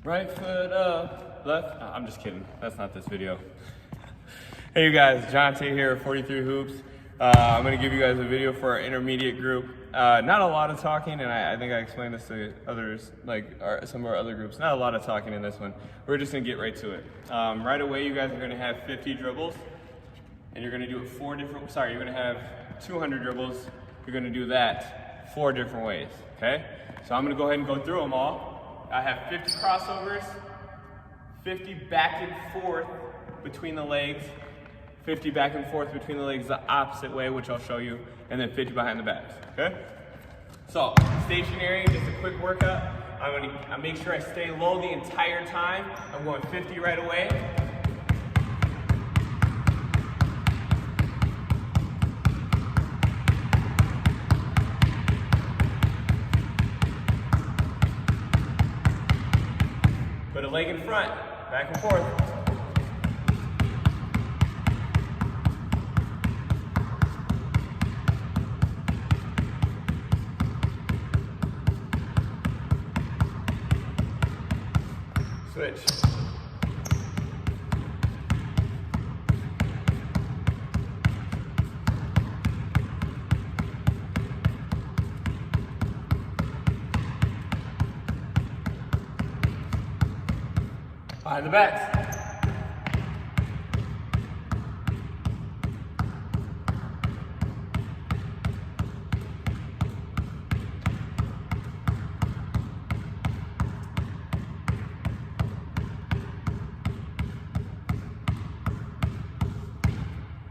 Right foot up, left. I'm just kidding. That's not this video. Hey you guys, Jontae here, 43 Hoops. I'm gonna give you guys a video for our intermediate group. Not a lot of talking, and I think I explained this to others, some of our other groups. Not a lot of talking in this one. We're just gonna get right to it. Right away, you guys are gonna have 50 dribbles, and you're gonna do it you're gonna have 200 dribbles. You're gonna do that 4 different ways, okay? So I'm gonna go ahead and go through them all. I have 50 crossovers, 50 back and forth between the legs, 50 back and forth between the legs the opposite way, which I'll show you, and then 50 behind the backs, okay? So, stationary, just a quick workout. I make sure I stay low the entire time. I'm going 50 right away. Put a leg in front, back and forth. Switch. Behind the backs.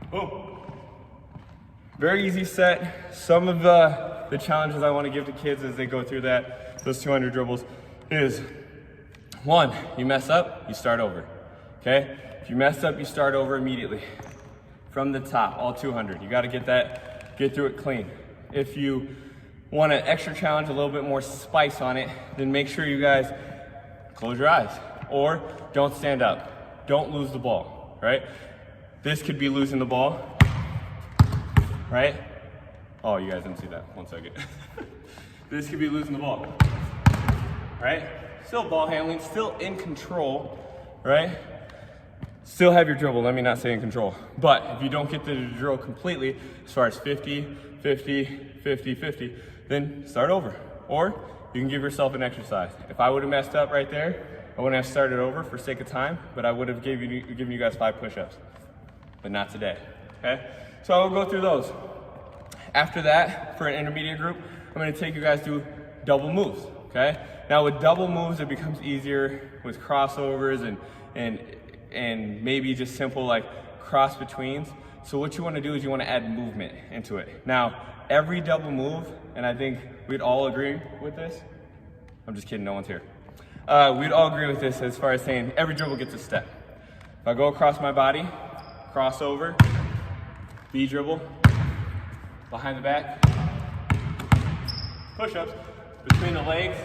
Boom. Very easy set. Some of the challenges I want to give to kids as they go through those 200 dribbles is, 1, you mess up, you start over, okay? If you mess up, you start over immediately from the top, all 200. You got to get through it clean. If you want an extra challenge, a little bit more spice on it, then make sure you guys close your eyes or don't stand up. Don't lose the ball, right? This could be losing the ball, right? Oh, you guys didn't see that. 1 second. This could be losing the ball, right? Still ball handling, still in control, right? Still have your dribble, let me not say in control. But if you don't get the drill completely, as far as 50, 50, 50, 50, then start over. Or you can give yourself an exercise. If I would have messed up right there, I wouldn't have started over for sake of time, but I would have given you guys 5 push-ups. But not today, okay? So I will go through those. After that, for an intermediate group, I'm gonna take you guys through double moves, okay? Now with double moves, it becomes easier with crossovers and maybe just simple like cross betweens. So what you wanna do is you wanna add movement into it. Now, every double move, and I think we'd all agree with this. I'm just kidding, no one's here. We'd all agree with this as far as saying every dribble gets a step. If I go across my body, crossover, B dribble, behind the back, push-ups, between the legs,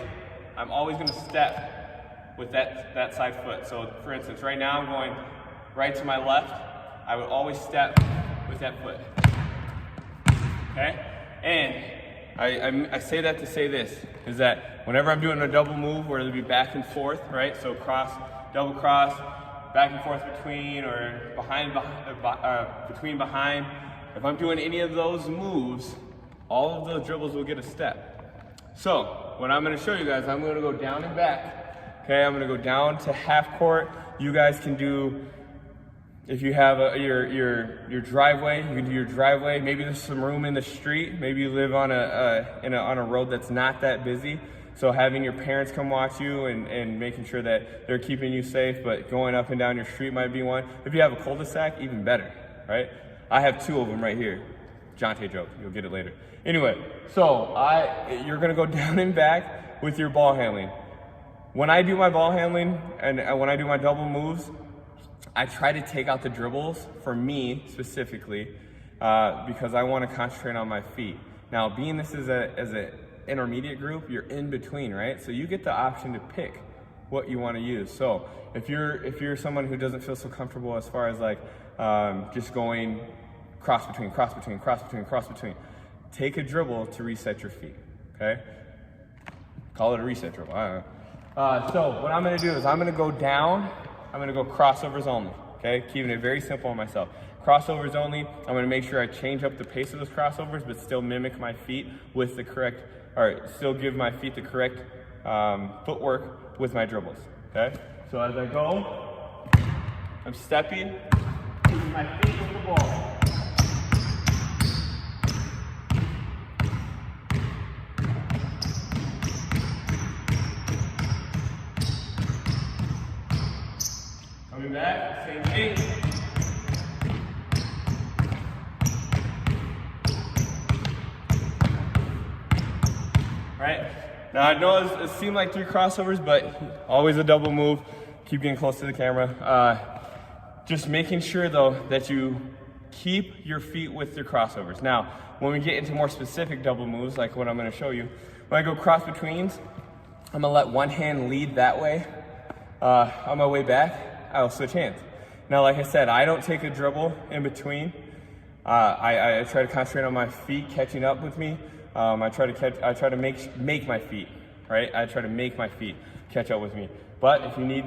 I'm always gonna step with that side foot. So for instance, right now I'm going right to my left, I would always step with that foot, okay? And I say that to say this, is that whenever I'm doing a double move, where it'll be back and forth, right? So cross, double cross, back and forth between, or between behind. If I'm doing any of those moves, all of those dribbles will get a step. So what I'm gonna show you guys, I'm gonna go down and back. Okay, I'm gonna go down to half court. You guys can do, if you have your driveway, you can do your driveway. Maybe there's some room in the street. Maybe you live on a road that's not that busy. So having your parents come watch you and making sure that they're keeping you safe, but going up and down your street might be one. If you have a cul-de-sac, even better, right? I have 2 of them right here. Jontae joke, you'll get it later. Anyway, so you're gonna go down and back with your ball handling. When I do my ball handling and when I do my double moves, I try to take out the dribbles for me specifically because I wanna concentrate on my feet. Now, being this is as an intermediate group, you're in between, right? So you get the option to pick what you want to use. So if you're someone who doesn't feel so comfortable as far as like just going cross between, take a dribble to reset your feet, okay? Call it a reset dribble, I don't know. So what I'm gonna do is I'm gonna go down, I'm gonna go crossovers only, okay? Keeping it very simple on myself. Crossovers only, I'm gonna make sure I change up the pace of those crossovers, but still mimic my feet with the correct, or still give my feet the correct footwork with my dribbles, okay? So as I go, I'm stepping, keeping my feet with the ball. Coming back, same thing. All right, now I know it seemed like 3 crossovers, but always a double move. Keep getting close to the camera. Just making sure though that you keep your feet with your crossovers. Now, when we get into more specific double moves, like what I'm gonna show you, when I go cross betweens, I'm gonna let one hand lead that way. On my way back, I'll switch hands. Now, like I said, I don't take a dribble in between. I try to concentrate on my feet catching up with me. I try to make my feet, right? I try to make my feet catch up with me. But if you need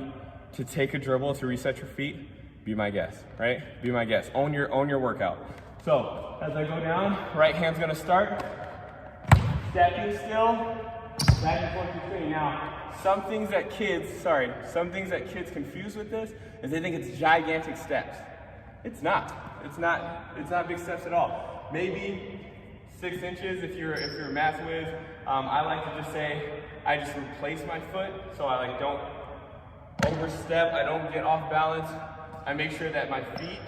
to take a dribble to reset your feet, be my guest, right? Be my guest. Own your workout. So as I go down, right hand's gonna start. Stepping still, back and forth between. Now, some things that kids confuse with this is they think it's gigantic steps. It's not. It's not big steps at all. Maybe 6 inches if you're a math whiz. I like to just say I just replace my foot, so I like don't overstep. I don't get off balance. I make sure that my feet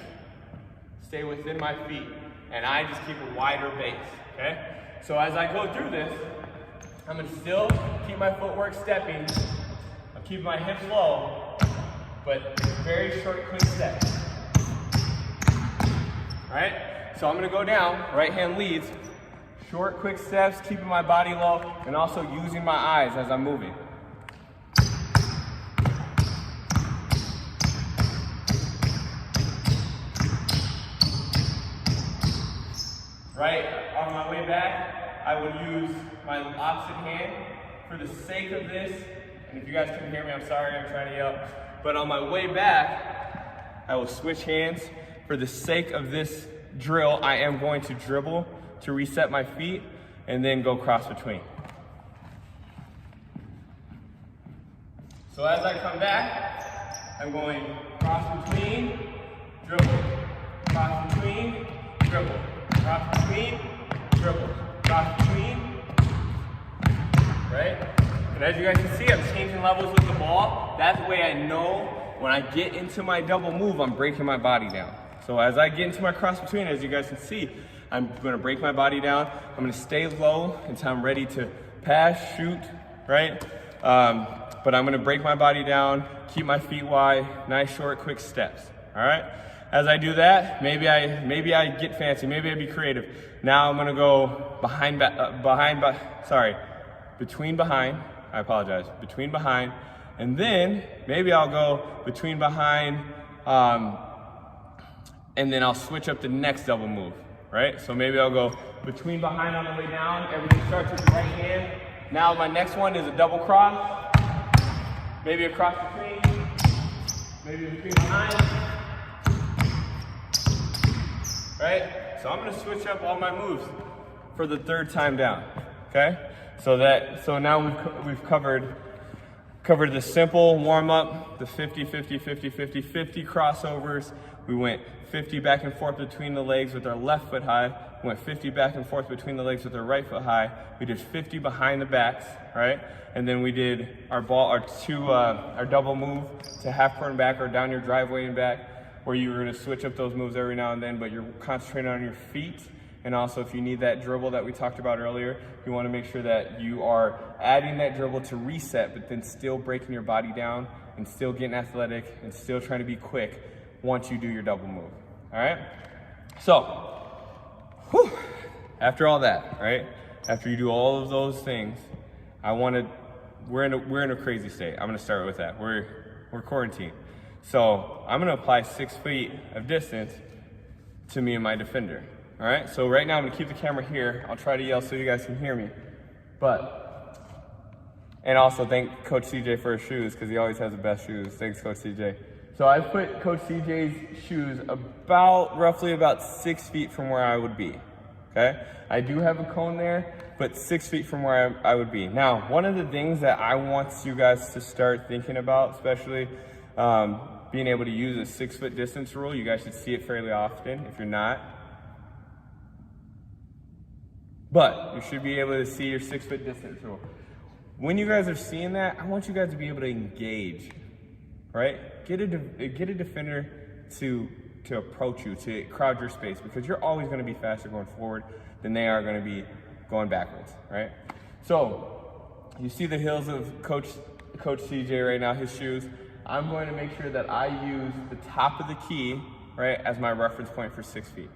stay within my feet, and I just keep a wider base. Okay. So as I go through this, I'm gonna still keep my footwork stepping. I'm keeping my hips low, but very short, quick steps. All right. So I'm gonna go down. Right hand leads. Short, quick steps, keeping my body low, and also using my eyes as I'm moving. Right, on my way back, I would use my opposite hand for the sake of this. And if you guys couldn't hear me, I'm sorry, I'm trying to yell. But on my way back, I will switch hands. For the sake of this drill, I am going to dribble to reset my feet and then go cross between. So as I come back, I'm going cross between, dribble, cross between, dribble. Cross between, dribble, cross between, right? And as you guys can see, I'm changing levels with the ball. That's the way I know when I get into my double move, I'm breaking my body down. So as I get into my cross between, as you guys can see, I'm gonna break my body down. I'm gonna stay low until I'm ready to pass, shoot, right? But I'm gonna break my body down, keep my feet wide, nice short, quick steps, all right? As I do that, maybe I get fancy, maybe I be creative. Now I'm gonna go between behind, I apologize, between behind, and then maybe I'll go between behind, and then I'll switch up the next double move, right? So maybe I'll go between behind on the way down, everything starts with the right hand. Now my next one is a double cross, maybe a cross between, maybe between behind. Right? So I'm gonna switch up all my moves for the 3rd time down, okay? So now we've covered the simple warm up, the 50, 50, 50, 50, 50 crossovers. We went 50 back and forth between the legs with our left foot high. We went 50 back and forth between the legs with our right foot high. We did 50 behind the backs, right? And then we did our double move to half front and back or down your driveway and back, where you're gonna switch up those moves every now and then, but you're concentrating on your feet. And also, if you need that dribble that we talked about earlier, you wanna make sure that you are adding that dribble to reset, but then still breaking your body down and still getting athletic and still trying to be quick once you do your double move, all right? So, after all that, right? After you do all of those things, we're in a crazy state. I'm gonna start with that. We're quarantined. So I'm gonna apply 6 feet of distance to me and my defender. All right, so right now I'm gonna keep the camera here. I'll try to yell so you guys can hear me. And also thank Coach CJ for his shoes, because he always has the best shoes. Thanks, Coach CJ. So I put Coach CJ's shoes roughly about 6 feet from where I would be, okay? I do have a cone there, but 6 feet from where I would be. Now, one of the things that I want you guys to start thinking about, especially being able to use a 6 foot distance rule, you guys should see it fairly often if you're not. But you should be able to see your 6 foot distance rule. When you guys are seeing that, I want you guys to be able to engage, right? Get a defender to approach you, to crowd your space, because you're always going to be faster going forward than they are going to be going backwards, right? So you see the heels of Coach CJ right now, his shoes. I'm going to make sure that I use the top of the key, right, as my reference point for 6 feet,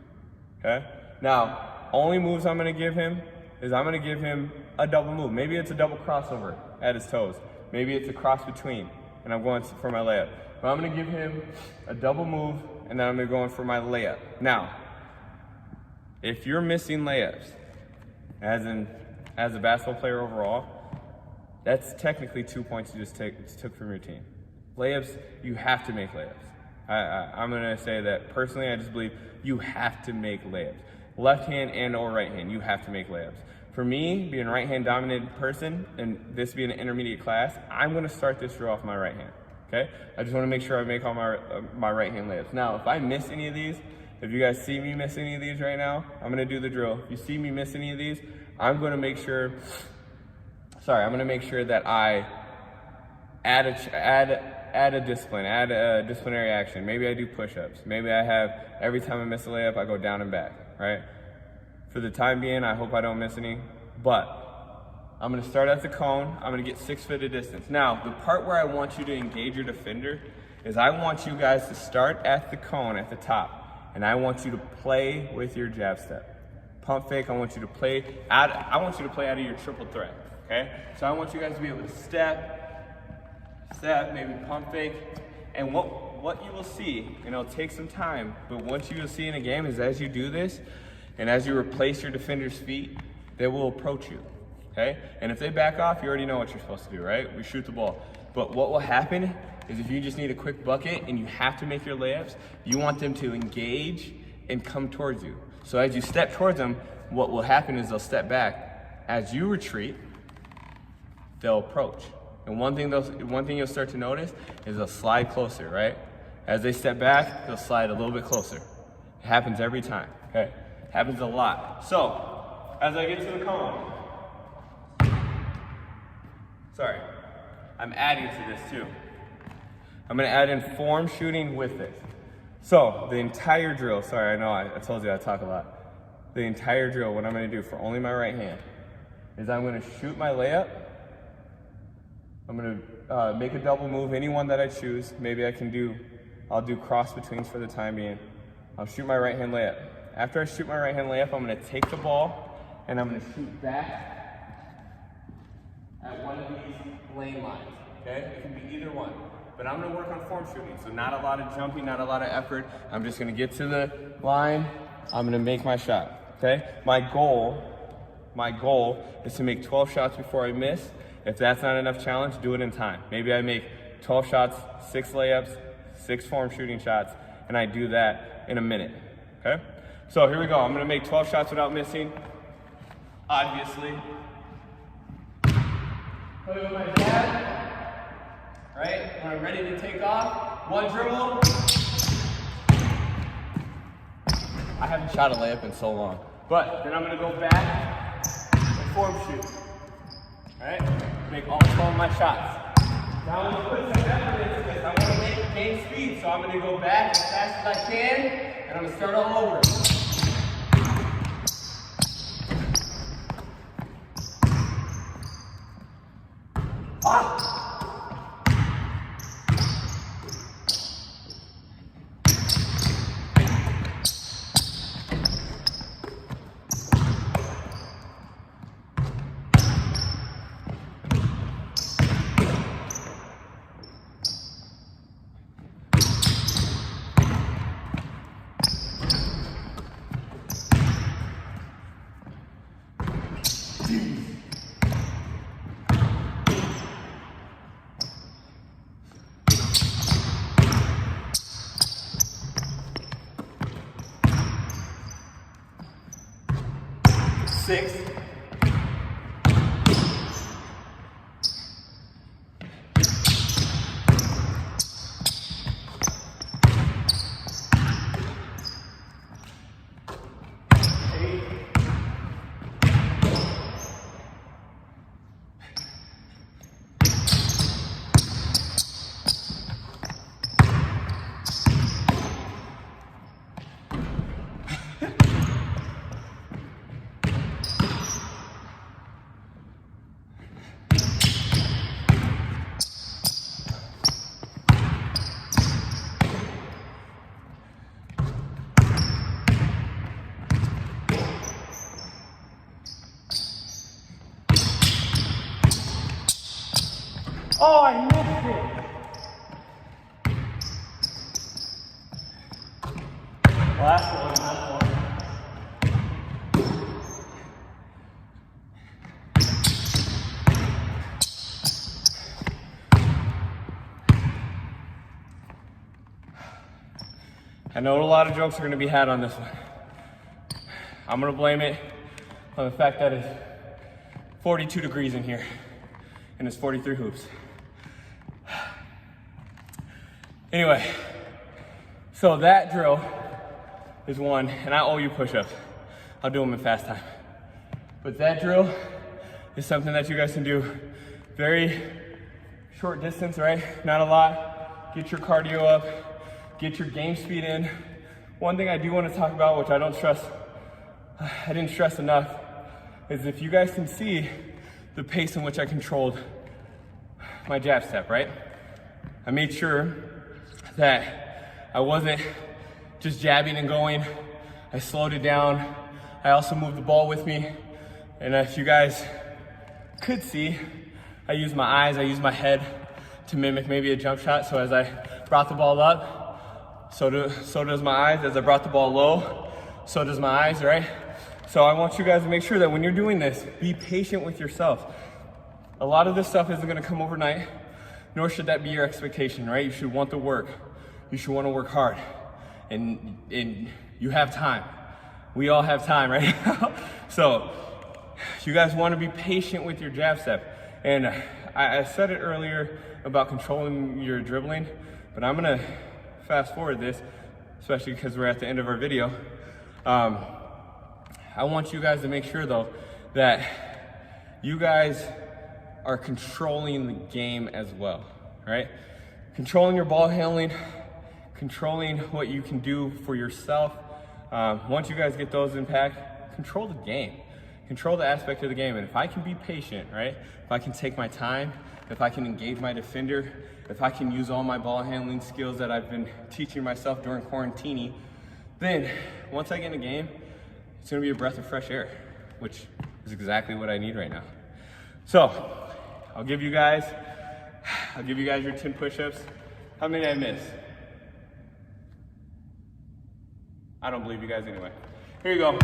okay? Now, only moves I'm going to give him is I'm going to give him a double move. Maybe it's a double crossover at his toes. Maybe it's a cross between, and I'm going for my layup. But I'm going to give him a double move, and then I'm going to go in for my layup. Now, if you're missing layups, as a basketball player overall, that's technically 2 points you just took from your team. Layups, you have to make layups. I'm going to say that personally, I just believe you have to make layups. Left hand and or right hand, you have to make layups. For me, being a right hand dominant person, and this being an intermediate class, I'm going to start this drill off my right hand, okay? I just want to make sure I make all my right hand layups. Now, if I miss any of these, if you guys see me miss any of these right now, I'm going to do the drill. If you see me miss any of these, I'm going to make sure that I add a disciplinary action. Maybe I do push-ups. Maybe I have, every time I miss a layup, I go down and back, right? For the time being, I hope I don't miss any, but I'm gonna start at the cone. I'm gonna get 6 foot of distance. Now, the part where I want you to engage your defender is I want you guys to start at the cone at the top, and I want you to play with your jab step. Pump fake, I want you to play out of your triple threat, okay? So I want you guys to be able to step, maybe pump fake, and what you will see, and it'll take some time, but what you will see in a game is as you do this, and as you replace your defender's feet, they will approach you, okay? And if they back off, you already know what you're supposed to do, right? We shoot the ball. But what will happen is if you just need a quick bucket and you have to make your layups, you want them to engage and come towards you. So as you step towards them, what will happen is they'll step back. As you retreat, they'll approach. And one thing you'll start to notice is they'll slide closer, right? As they step back, they'll slide a little bit closer. It happens every time, okay? Happens a lot. So, as I get to the cone, I'm adding to this too. I'm gonna add in form shooting with this. So, the entire drill, I know I told you I talk a lot. The entire drill, what I'm gonna do for only my right hand, is I'm gonna shoot my layup. I'm gonna make a double move, any one that I choose. Maybe I'll do cross betweens for the time being. I'll shoot my right hand layup. After I shoot my right hand layup, I'm gonna take the ball and I'm gonna shoot back at one of these lane lines, okay? It can be either one, but I'm gonna work on form shooting. So not a lot of jumping, not a lot of effort. I'm just gonna get to the line, I'm gonna make my shot, okay? My goal is to make 12 shots before I miss. If that's not enough challenge, do it in time. Maybe I make 12 shots, 6 layups, 6 form shooting shots, and I do that in a minute, okay? So here we go. I'm gonna make 12 shots without missing, obviously. Play with my jab, right? When I'm ready to take off, one dribble. I haven't shot a layup in so long. But then I'm gonna go back and form shoot. All right? Make all 12 of my shots. Now I'm gonna put some effort into this. I wanna gain speed, so I'm gonna go back as fast as I can, and I'm gonna start all over. 6. Oh, I missed it. Last one. I know a lot of jokes are going to be had on this one. I'm going to blame it on the fact that it's 42 degrees in here and it's 43 hoops. Anyway, so that drill is one, and I owe you push-ups. I'll do them in fast time. But that drill is something that you guys can do very short distance, right? Not a lot. Get your cardio up, get your game speed in. One thing I do want to talk about, which I didn't stress enough, is if you guys can see the pace in which I controlled my jab step, right? I made sure that I wasn't just jabbing and going. I slowed it down. I also moved the ball with me. And if you guys could see, I used my eyes, I used my head to mimic maybe a jump shot. So as I brought the ball up, so does my eyes. As I brought the ball low, so does my eyes, right? So I want you guys to make sure that when you're doing this, be patient with yourself. A lot of this stuff isn't gonna come overnight, nor should that be your expectation, right? You should want the work. You should want to work hard. And you have time. We all have time right now. So you guys want to be patient with your jab step. And I said it earlier about controlling your dribbling, but I'm going to fast forward this, especially because we're at the end of our video. I want you guys to make sure though that you guys are controlling the game as well, right? Controlling your ball handling, controlling what you can do for yourself. Once you guys get those in pack, control the game. Control the aspect of the game. And if I can be patient, right? If I can take my time, if I can engage my defender, if I can use all my ball handling skills that I've been teaching myself during quarantine, then once I get in a game, it's gonna be a breath of fresh air, which is exactly what I need right now. So, I'll give you guys your 10 push-ups. How many did I miss? I don't believe you guys anyway. Here you go.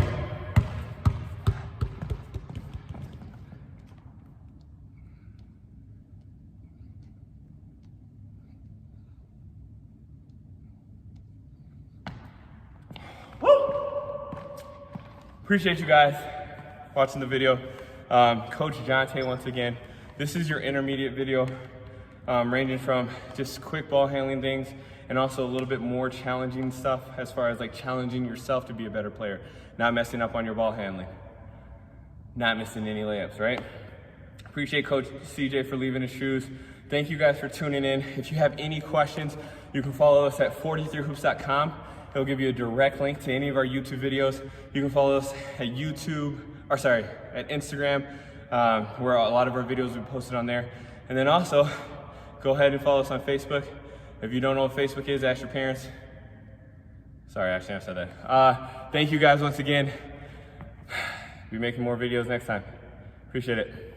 Woo! Appreciate you guys watching the video. Coach Jontae once again. This is your intermediate video, ranging from just quick ball handling things and also a little bit more challenging stuff as far as like challenging yourself to be a better player, not messing up on your ball handling, not missing any layups, right? Appreciate Coach CJ for leaving his shoes. Thank you guys for tuning in. If you have any questions, you can follow us at 43hoops.com. It'll give you a direct link to any of our YouTube videos. You can follow us at at Instagram, where a lot of our videos will be posted on there. And then also, go ahead and follow us on Facebook. If you don't know what Facebook is, ask your parents. Sorry, I shouldn't have said that. Thank you guys once again. Be making more videos next time. Appreciate it.